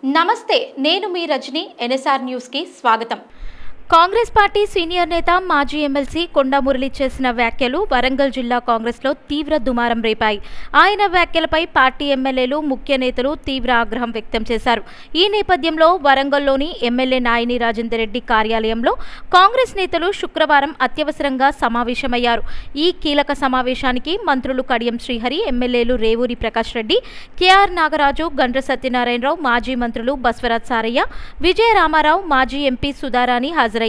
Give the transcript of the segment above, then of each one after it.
నమస్తే, నేను మీ Rajani. NSR news కి స్వాగతం. కాంగ్రెస్ పార్టీ సీనియర్ నేత మాజీ ఎమ్మెల్సీ కొండా మురళి చేసిన వ్యాఖ్యలు వరంగల్ జిల్లా కాంగ్రెస్లో తీవ్ర దుమారం రేపాయి. ఆయన వ్యాఖ్యలపై పార్టీ ఎమ్మెల్యేలు, ముఖ్య నేతలు తీవ్ర ఆగ్రహం వ్యక్తం చేశారు. ఈ నేపథ్యంలో వరంగల్లోని ఎమ్మెల్యే నాయిని రాజేందర్ రెడ్డి కార్యాలయంలో కాంగ్రెస్ నేతలు శుక్రవారం అత్యవసరంగా సమావేశమయ్యారు. ఈ కీలక సమావేశానికి మంత్రులు కడియం శ్రీహరి, ఎమ్మెల్యేలు రేవూరి ప్రకాష్ రెడ్డి, కేఆర్ నాగరాజు, గండ్ర సత్యనారాయణరావు, మాజీ మంత్రులు బస్వరాజ్ సారయ్య, విజయ రామారావు, మాజీ ఎంపీ సుధారాణి హాజరయ్యారు.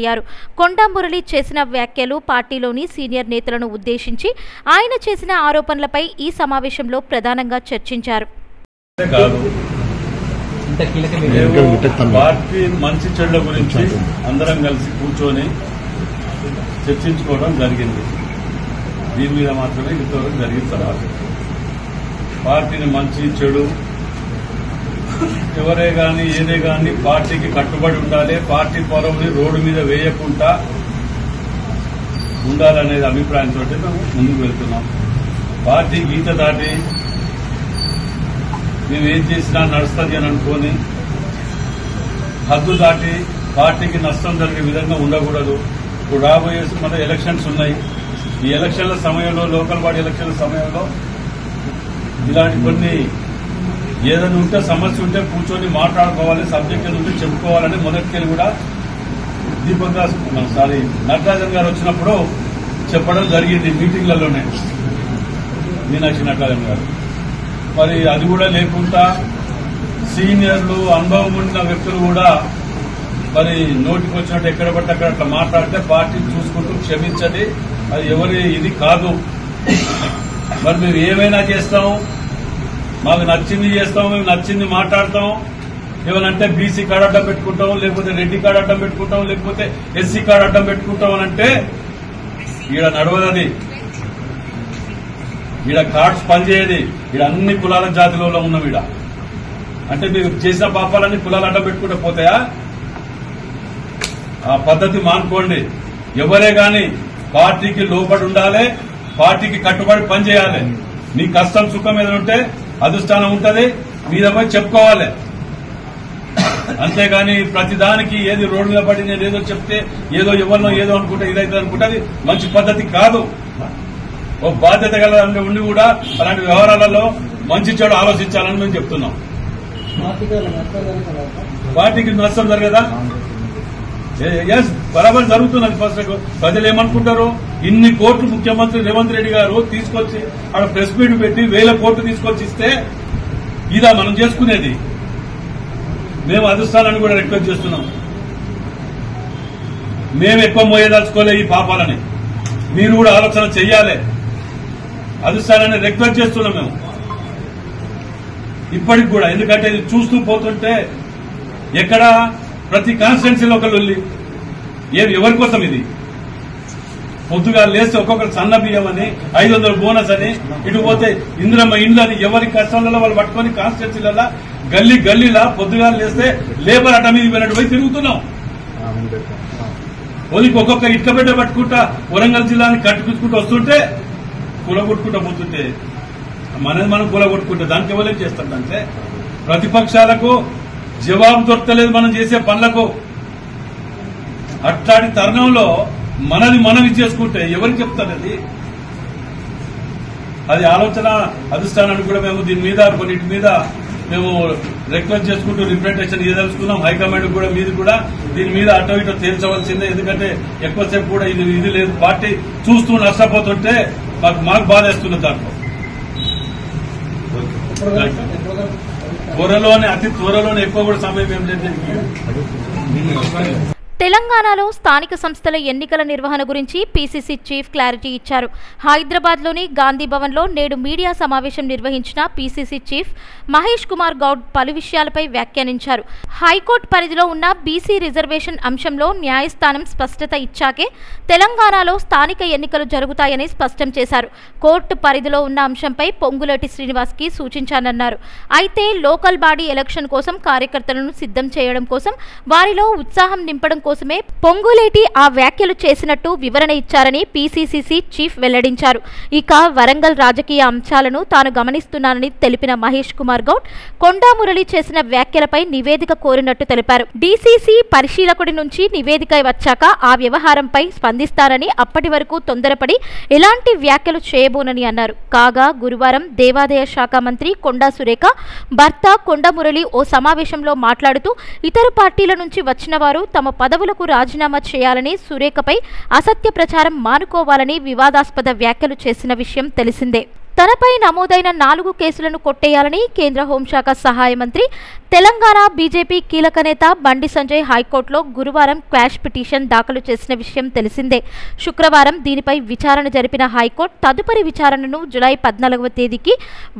కొండా మురళి చేసిన వ్యాఖ్యలు, పార్టీలోని సీనియర్ నేతలను ఉద్దేశించి ఆయన చేసిన ఆరోపణలపై ఈ సమావేశంలో ప్రధానంగా చర్చించారు. పార్టీ మంచి చెడ్ల గురించి అందరం కలిసి కూర్చొని చర్చించుకోవడం జరిగింది. దీని మీద మాత్రమే ఇంతవరకు జరిగిన తర్వాత పార్టీని మంచి చెడు ఎవరే గాని ఏదే గాని పార్టీకి కట్టుబడి ఉండాలి, పార్టీ పరువుని రోడ్డు మీద వేయకుండా ఉండాలనేది అభిప్రాయంతో మేము ముందుకు వెళ్తున్నాం. పార్టీ గీత దాటి మేము ఏం చేసినా నడుస్తుంది అని అనుకోని హద్దు దాటి పార్టీకి నష్టం జరిగే విధంగా ఉండకూడదు. ఇప్పుడు రాబోయే మన ఎలక్షన్స్ ఉన్నాయి. ఈ ఎలక్షన్ల సమయంలో, లోకల్ బాడీ ఎలక్షన్ల సమయంలో ఇలాంటి కొన్ని ఏదైనా ఉంటే సమస్య ఉంటే కూర్చొని మాట్లాడుకోవాలి, సబ్జెక్ట్ ఏదో ఉంటే చెప్పుకోవాలని మొదటికెళ్ళి కూడా నటరాజన్ గారు వచ్చినప్పుడు చెప్పడం జరిగింది మీటింగ్లలోనే, మీనాక్షి నటరాజన్ గారు. మరి అది కూడా లేకుండా సీనియర్లు, అనుభవం ఉన్న వ్యక్తులు కూడా మరి నోటికి వచ్చినట్టు ఎక్కడ పట్టి అక్కడ అట్లా మాట్లాడితే పార్టీ చూసుకుంటూ క్షమించండి, అది ఎవరి ఇది కాదు. మరి మేము ఏమైనా చేస్తాం, మాకు నచ్చింది చేస్తాం, మేము నచ్చింది మాట్లాడతాం. ఏమనంటే బీసీ కార్డు అడ్డం పెట్టుకుంటాం, లేకపోతే రెడ్డి కార్డు అడ్డం పెట్టుకుంటాం, లేకపోతే ఎస్సీ కార్డు అడ్డం పెట్టుకుంటాం అని అంటే ఈడ నడవదది. ఈడ కార్డ్స్ పనిచేయది. ఈడ అన్ని కులాల జాతిలో ఉన్నాం. ఈడ అంటే మీరు చేసిన పాపాలన్నీ కులాలు అడ్డం పెట్టుకుంటే పోతాయా? ఆ పద్ధతి మానుకోండి. ఎవరే గాని పార్టీకి లోబడి ఉండాలి, పార్టీకి కట్టుబడి పనిచేయాలి. మీ కష్టం సుఖం ఏదైనా ఉంటే అధిష్టానం ఉంటది, మీద పోయి చెప్పుకోవాలి. అంతేగాని ప్రతిదానికి ఏది రోడ్డు మీద పడి నేను ఏదో చెప్తే ఏదో ఎవరినో ఏదో అనుకుంటే ఇదైతే అనుకుంటే అది మంచి పద్ధతి కాదు. ఓ బాధ్యత గల ఉండి కూడా అలాంటి వ్యవహారాలలో మంచి చెడు ఆలోచించాలని మేము చెప్తున్నాం. పార్టీకి నష్టం జరగదా? ఎస్, బరాబర్ జరుగుతున్నది. ఫస్ట్ ప్రజలు ఏమనుకుంటారు, ఇన్ని కోట్లు ముఖ్యమంత్రి రేవంత్ రెడ్డి గారు తీసుకొచ్చి ఆడ ప్రెస్ మీట్ పెట్టి 1000 కోట్లు తీసుకొచ్చి ఇస్తే ఇదా మనం చేసుకునేది? మేము అధిష్టానాన్ని కూడా రిక్వెస్ట్ చేస్తున్నాం, మేము ఎక్కువ మోయదలుచుకోలే ఈ పాపాలని, మీరు కూడా ఆలోచన చెయ్యాలి. అధిష్టానాన్ని రిక్వెస్ట్ చేస్తున్నాం మేము ఇప్పటికి కూడా. ఎందుకంటే ఇది చూస్తూ పోతుంటే ఎక్కడ ప్రతి కాన్స్టిట్యున్సీలో ఒకళ్ళు వెళ్ళి ఎవరి కోసం ఇది? పొద్దుగా లేస్తే ఒక్కొక్కరు సన్న బియ్యం అని, 500 బోనస్ అని, ఇటు పోతే ఇందిరమ్మ ఇండ్లు అని, ఎవరి కష్టాలలో వాళ్ళు పట్టుకొని కాన్స్టిట్యున్సీలలో గల్లీ గల్లీలా పొద్దుగా లేస్తే లేబర్ అడ్డ మీద పోయినట్టు పోయి తిరుగుతున్నాం. ఒలికి ఒక్కొక్క ఇటుక బిడ్డ పట్టుకుంటా వరంగల్ జిల్లాని కట్టుకుంటూ వస్తుంటే కూలగొట్టుకుంటూ పోతుంటే మనది మనం కూలగొట్టుకుంటే దానికి ఎవరేం చేస్తారంటే ప్రతిపక్షాలకు జవాబు దొరకలేదు మనం చేసే పనులకు. అట్లాంటి తరుణంలో మనది మనం చేసుకుంటే ఎవరికి చెప్తారు? అది ఆలోచన అధిష్టానానికి కూడా మేము దీని మీద కొన్నిటి మీద మేము రిక్వెస్ట్ చేసుకుంటూ రిప్రజెంటేషన్ ఇవ్వదలుచుకున్నాం. హైకమాండ్ కూడా మీది కూడా దీని మీద అటో ఇటో తేల్చవలసిందే. ఎందుకంటే ఎక్కువసేపు కూడా ఇది లేదు, పార్టీ చూస్తూ నష్టపోతుంటే మాకు బాధేస్తుంది. దాంట్లో అతి త్వరలోనే ఎక్కువ కూడా సమయం ఏం లేదు. తెలంగాణలో స్థానిక సంస్థల ఎన్నికల నిర్వహణ గురించి పీసీసీ చీఫ్ క్లారిటీ ఇచ్చారు. హైదరాబాద్లోని గాంధీ భవన్లో నేడు మీడియా సమావేశం నిర్వహించిన పీసీసీ చీఫ్ మహేష్ కుమార్ గౌడ్ పలు విషయాలపై వ్యాఖ్యానించారు. హైకోర్టు పరిధిలో ఉన్న బీసీ రిజర్వేషన్ అంశంలో న్యాయస్థానం స్పష్టత ఇచ్చాకే తెలంగాణలో స్థానిక ఎన్నికలు జరుగుతాయని స్పష్టం చేశారు. కోర్టు పరిధిలో ఉన్న అంశంపై పొంగులేటి శ్రీనివాస్కి సూచించానన్నారు. అయితే లోకల్ బాడీ ఎలక్షన్ కోసం కార్యకర్తలను సిద్ధం చేయడం కోసం, వారిలో ఉత్సాహం నింపడం కోసం కోసమే పొంగులేటి ఆ వ్యాఖ్యలు చేసినట్టు వివరణ ఇచ్చారని పీసీసీ చీఫ్ వెల్లడించారు. ఇక వరంగల్ రాజకీయ అంశాలను తాను గమనిస్తున్నానని తెలిపిన మహేష్ కుమార్ గౌడ్ కొండా మురళి చేసిన వ్యాఖ్యలపై నివేదిక కోరినట్టు తెలిపారు. డీసీసీ పరిశీలకుడి నుంచి నివేదిక వచ్చాక ఆ వ్యవహారంపై స్పందిస్తారని, అప్పటి వరకు తొందరపడి ఎలాంటి వ్యాఖ్యలు చేయబోనని అన్నారు. కాగా గురువారం దేవాదాయ శాఖ మంత్రి కొండా సురేఖ భర్త కొండా మురళి ఓ సమావేశంలో మాట్లాడుతూ ఇతర పార్టీల నుంచి వచ్చిన వారు తమ పదవులకు రాజీనామా చేయాలని, సురేఖపై అసత్య ప్రచారం మానుకోవాలని వివాదాస్పద వ్యాఖ్యలు చేసిన విషయం తెలిసిందే. తనపై నమోదైన 4 కేసులను కొట్టేయాలని కేంద్ర హోంశాఖ సహాయ మంత్రి, తెలంగాణ బీజేపీ కీలక నేత బండి సంజయ్ హైకోర్టులో గురువారం క్వాష్ పిటిషన్ దాఖలు చేసిన విషయం తెలిసిందే. శుక్రవారం దీనిపై విచారణ జరిపిన హైకోర్టు తదుపరి విచారణను జూలై 14వ తేదీకి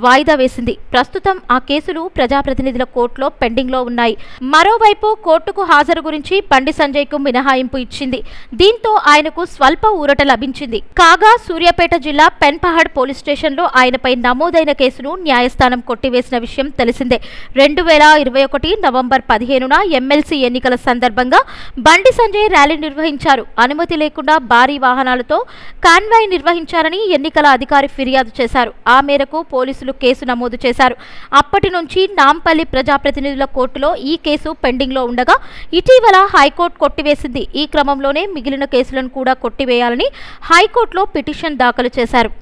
వాయిదా వేసింది. ప్రస్తుతం ఆ కేసులు ప్రజాప్రతినిధుల కోర్టులో పెండింగ్లో ఉన్నాయి. మరోవైపు కోర్టుకు హాజరు గురించి బండి సంజయ్కు మినహాయింపు ఇచ్చింది. దీంతో ఆయనకు స్వల్ప ఊరట లభించింది. కాగా సూర్యాపేట జిల్లా పెన్పహాడ్ పోలీస్ స్టేషన్లో ఆయనపై నమోదైన కేసును న్యాయస్థానం కొట్టివేసిన విషయం తెలిసిందే. 2021 నవంబర్ 15న ఎమ్మెల్సీ ఎన్నికల సందర్భంగా బండి సంజయ్ ర్యాలీ నిర్వహించారు. అనుమతి లేకుండా భారీ వాహనాలతో కాన్వాయ్ నిర్వహించారని ఎన్నికల అధికారి ఫిర్యాదు చేశారు. ఆ మేరకు పోలీసులు కేసు నమోదు చేశారు. అప్పటి నుంచి నాంపల్లి ప్రజాప్రతినిధుల కోర్టులో ఈ కేసు పెండింగ్లో ఉండగా ఇటీవల హైకోర్టు కొట్టివేసింది. ఈ క్రమంలోనే మిగిలిన కేసులను కూడా కొట్టివేయాలని హైకోర్టులో పిటిషన్ దాఖలు చేశారు.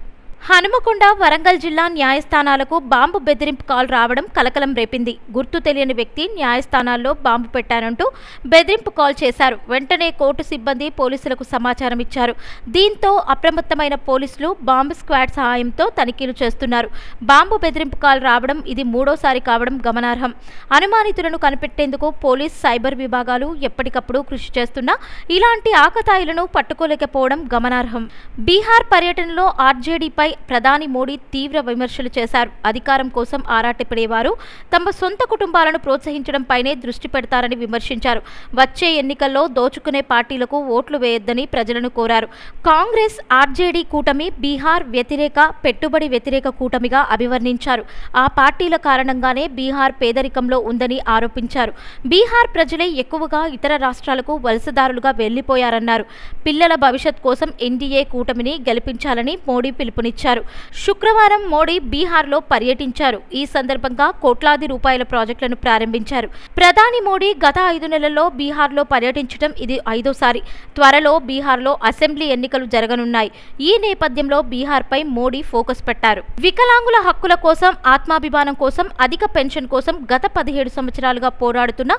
హనుమకొండ, వరంగల్ జిల్లా న్యాయస్థానాలకు బాంబు బెదిరింపు కాల్ రావడం కలకలం రేపింది. గుర్తు తెలియని వ్యక్తి న్యాయస్థానాల్లో బాంబు పెట్టానంటూ బెదిరింపు కాల్ చేశారు. వెంటనే కోర్టు సిబ్బంది పోలీసులకు సమాచారం ఇచ్చారు. దీంతో అప్రమత్తమైన పోలీసులు బాంబు స్క్వాడ్ సహాయంతో తనిఖీలు చేస్తున్నారు. బాంబు బెదిరింపు కాల్ రావడం ఇది 3వసారి కావడం గమనార్హం. అనుమానితులను కనిపెట్టేందుకు పోలీస్, సైబర్ విభాగాలు ఎప్పటికప్పుడు కృషి చేస్తున్నా ఇలాంటి ఆకతాయిలను పట్టుకోలేకపోవడం గమనార్హం. బీహార్ పర్యటనలో ఆర్జేడీపై ప్రధాని మోడీ తీవ్ర విమర్శలు చేశారు. అధికారం కోసం ఆరాటపడేవారు తమ సొంత కుటుంబాలను ప్రోత్సహించడంపైనే దృష్టి పెడతారని విమర్శించారు. వచ్చే ఎన్నికల్లో దోచుకునే పార్టీలకు ఓట్లు వేయొద్దని ప్రజలను కోరారు. కాంగ్రెస్, ఆర్జేడీ కూటమి బీహార్ వ్యతిరేక, పెట్టుబడి వ్యతిరేక కూటమిగా అభివర్ణించారు. ఆ పార్టీల కారణంగానే బీహార్ పేదరికంలో ఉందని ఆరోపించారు. బీహార్ ప్రజలే ఎక్కువగా ఇతర రాష్ట్రాలకు వలసదారులుగా వెళ్లిపోయారన్నారు. పిల్లల భవిష్యత్ కోసం ఎన్డీఏ కూటమిని గెలిపించాలని మోడీ పిలుపునిచ్చారు. శుక్రవారం మోడీ బీహార్లో పర్యటించారు. ఈ సందర్భంగా కోట్లాది రూపాయల ప్రాజెక్టులను ప్రారంభించారు. ప్రధాని మోడీ గత 5 నెలల్లో బీహార్లో పర్యటించడం ఇది 5వసారి. త్వరలో బీహార్లో అసెంబ్లీ ఎన్నికలు జరగనున్నాయి. ఈ నేపథ్యంలో బీహార్పై మోడీ ఫోకస్ పెట్టారు. వికలాంగుల హక్కుల కోసం, ఆత్మాభిమానం కోసం, అధిక పెన్షన్ కోసం గత 17 సంవత్సరాలుగా పోరాడుతున్న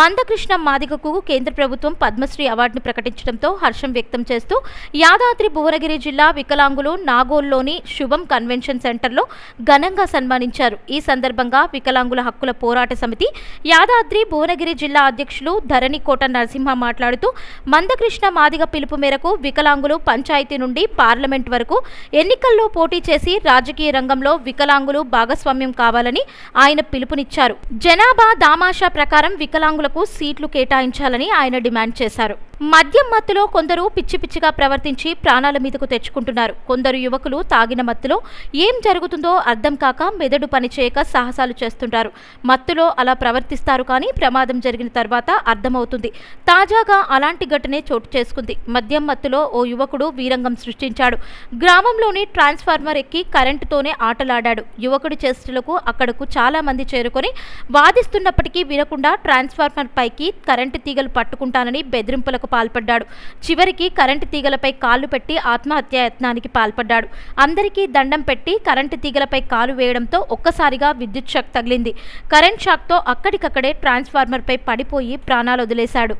మందకృష్ణ మాదిగకు కేంద్ర ప్రభుత్వం పద్మశ్రీ అవార్డును ప్రకటించడంతో హర్షం వ్యక్తం చేస్తూ యాదాద్రి భువనగిరి జిల్లా వికలాంగులు నాగోల్లోని శుభం కన్వెన్షన్ సెంటర్లో ఘనంగా సన్మానించారు. ఈ సందర్భంగా వికలాంగుల హక్కుల పోరాట సమితి యాదాద్రి భువనగిరి జిల్లా అధ్యక్షులు ధరణికోట నరసింహ మాట్లాడుతూ మందకృష్ణ మాదిగ పిలుపు మేరకు వికలాంగులు పంచాయతీ నుండి పార్లమెంట్ వరకు ఎన్నికల్లో పోటీ చేసి రాజకీయ రంగంలో వికలాంగులు భాగస్వామ్యం కావాలని ఆయన పిలుపునిచ్చారు. జనాభా దామాషా ప్రకారం వికలాంగులకు సీట్లు కేటాయించాలని ఆయన డిమాండ్ చేశారు. మద్యం మత్తులో కొందరు పిచ్చి పిచ్చిగా ప్రవర్తించి ప్రాణాల మీదకు తెచ్చుకుంటున్నారు. కొందరు యువకులు తాగిన మత్తులో ఏం జరుగుతుందో అర్థం కాక మెదడు పనిచేయక సాహసాలు చేస్తుంటారు. మత్తులో అలా ప్రవర్తిస్తారు, కానీ ప్రమాదం జరిగిన తర్వాత అర్థమవుతుంది. తాజాగా అలాంటి ఘటనే చోటు చేసుకుంది. మద్యం మత్తులో ఓ యువకుడు వీరంగం సృష్టించాడు. గ్రామంలోని ట్రాన్స్ఫార్మర్ ఎక్కి కరెంటుతోనే ఆటలాడాడు. యువకుడి చేష్టలకు అక్కడకు చాలా మంది చేరుకొని వాదిస్తున్నప్పటికీ వినకుండా ట్రాన్స్ఫార్మర్ పైకి కరెంటు తీగలు పట్టుకుంటానని బెదిరింపులకు పాల్పడ్డాడు. చివరికి కరెంటు తీగలపై కాళ్లు పెట్టి ఆత్మహత్యా యత్నానికి పాల్పడ్డాడు. అందరికీ దండం పెట్టి కరెంటు తీగలపై కాలు వేయడంతో ఒక్కసారిగా విద్యుత్ షాక్ తగిలింది. కరెంట్ షాక్తో అక్కడికక్కడే ట్రాన్స్ఫార్మర్ పై పడిపోయి ప్రాణాలు వదిలేశాడు.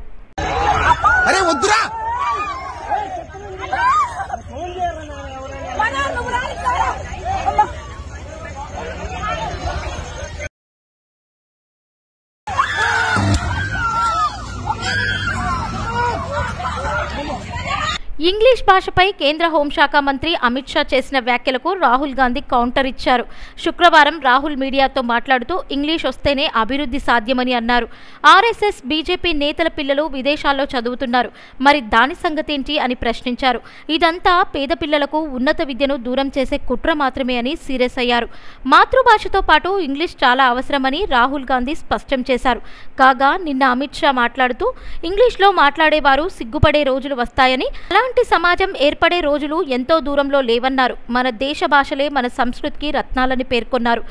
ఇంగ్లీష్ ఇంగ్లీష్ భాషపై కేంద్ర హోంశాఖ మంత్రి అమిత్ షా చేసిన వ్యాఖ్యలకు రాహుల్ గాంధీ కౌంటర్ ఇచ్చారు. శుక్రవారం రాహుల్ మీడియాతో మాట్లాడుతూ ఇంగ్లీష్ వస్తేనే అభివృద్ధి సాధ్యమని అన్నారు. ఆర్ఎస్ఎస్, బీజేపీ నేతల పిల్లలు విదేశాల్లో చదువుతున్నారు, మరి దాని సంగతేంటి అని ప్రశ్నించారు. ఇదంతా పేద పిల్లలకు ఉన్నత విద్యను దూరం చేసే కుట్ర మాత్రమే అని సీరియస్ అయ్యారు. మాతృభాషతో పాటు ఇంగ్లీష్ చాలా అవసరమని రాహుల్ గాంధీ స్పష్టం చేశారు. కాగా నిన్న అమిత్ షా మాట్లాడుతూ ఇంగ్లీష్లో మాట్లాడేవారు సిగ్గుపడే రోజులు వస్తాయని, అలాంటి సమాజం ఏర్పడే రోజులు ఎంతో దూరంలో లేవన్నారు. మన దేశ భాషలే మన సంస్కృతికి రత్నాలని పేర్కొన్నారు.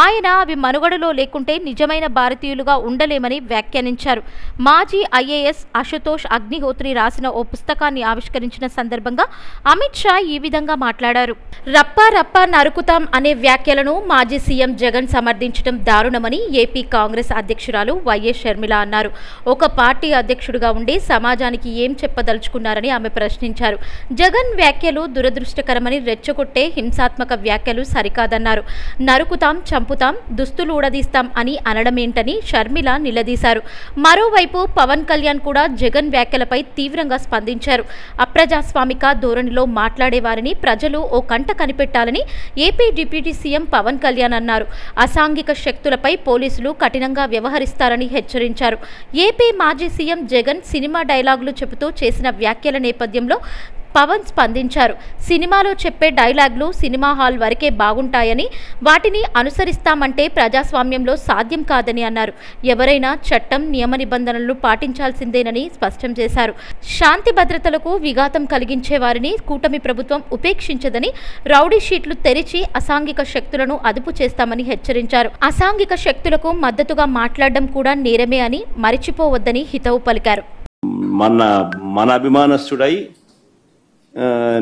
ఆయన అవి మనుగడలో లేకుంటే నిజమైన భారతీయులుగా ఉండలేమని వ్యాఖ్యానించారు. మాజీ ఐఏఎస్ అశుతోష్ అగ్నిహోత్రి రాసిన ఓ పుస్తకాన్ని ఆవిష్కరించిన సందర్భంగా అమిత్ షా ఈ విధంగా మాట్లాడారు. రప్పా రప్పా నరుకుతాం అనే వ్యాఖ్యలను మాజీ సీఎం జగన్ సమర్థించడం దారుణమని ఏపీ కాంగ్రెస్ అధ్యక్షురాలు వైఎస్ షర్మిల అన్నారు. ఒక పార్టీ అధ్యక్షుడిగా ఉండి సమాజానికి ఏం చెప్పదలుచుకున్నారని ఆమె ప్రశ్నించారు. జగన్ వ్యాఖ్యలు దురదృష్టకరమని, రెచ్చగొట్టే హింసాత్మక వ్యాఖ్యలు సరికాదన్నారు. నరుకుతాం, చంపుతాం, దుస్తులు ఊడదీస్తాం అని అనడమేంటని షర్మిల నిలదీశారు. మరోవైపు పవన్ కళ్యాణ్ కూడా జగన్ వ్యాఖ్యలపై తీవ్రంగా స్పందించారు. అప్రజాస్వామిక ధోరణిలో మాట్లాడేవారిని ప్రజలు ఓ కంట కనిపెట్టాలని AP deputy CM Pawan Kalyan అన్నారు. అసాంఘిక శక్తులపై పోలీసులు కఠినంగా వ్యవహరిస్తారని హెచ్చరించారు. ఏపీ మాజీ సీఎం జగన్ సినిమా డైలాగులు చెబుతూ చేసిన వ్యాఖ్యల నేపథ్యంలో పవన్ స్పందించారు. సినిమాలో చెప్పే డైలాగులు సినిమా హాల్ వరకే బాగుంటాయని, వాటిని అనుసరిస్తామంటే ప్రజాస్వామ్యంలో సాధ్యం కాదని అన్నారు. ఎవరైనా చట్టం, నియమ నిబంధనలను పాటించాల్సిందేనని స్పష్టం చేశారు. శాంతి భద్రతలకు విఘాతం కలిగించే వారిని కూటమి ప్రభుత్వం ఉపేక్షించదని, రౌడీ షీట్లు తెరిచి అసాంఘిక శక్తులను అదుపు చేస్తామని హెచ్చరించారు. అసాంఘిక శక్తులకు మద్దతుగా మాట్లాడడం కూడా నేరమే అని మరిచిపోవద్దని హితవు పలికారు. మన అభిమానస్తుడై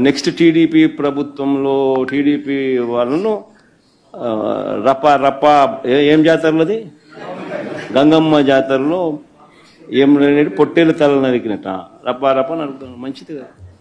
నెక్స్ట్ టీడీపీ ప్రభుత్వంలో టీడీపీ వాళ్ళను రప్ప ఏం జాతరలది గంగమ్మ జాతరలో ఏం పొట్టేలు తల నరికినట్ట రప్ప నరుకుతాను. మంచిది కదా.